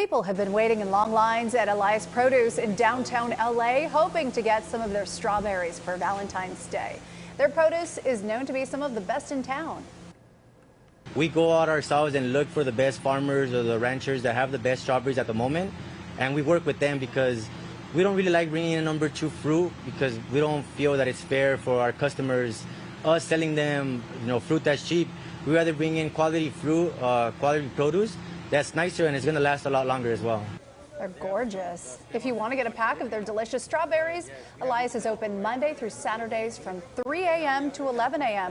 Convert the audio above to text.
People have been waiting in long lines at Elias Produce in downtown LA, hoping to get some of their strawberries for Valentine's Day. Their produce is known to be some of the best in town. We go out ourselves and look for the best farmers or the ranchers that have the best strawberries at the moment, and we work with them because we don't really like bringing in number two fruit because we don't feel that it's fair for our customers, us selling them, fruit that's cheap. We rather bring in quality fruit, quality produce that's nicer and it's going to last a lot longer as well. They're gorgeous. If you want to get a pack of their delicious strawberries, Elias is open Monday through Saturdays from 3 a.m. to 11 a.m.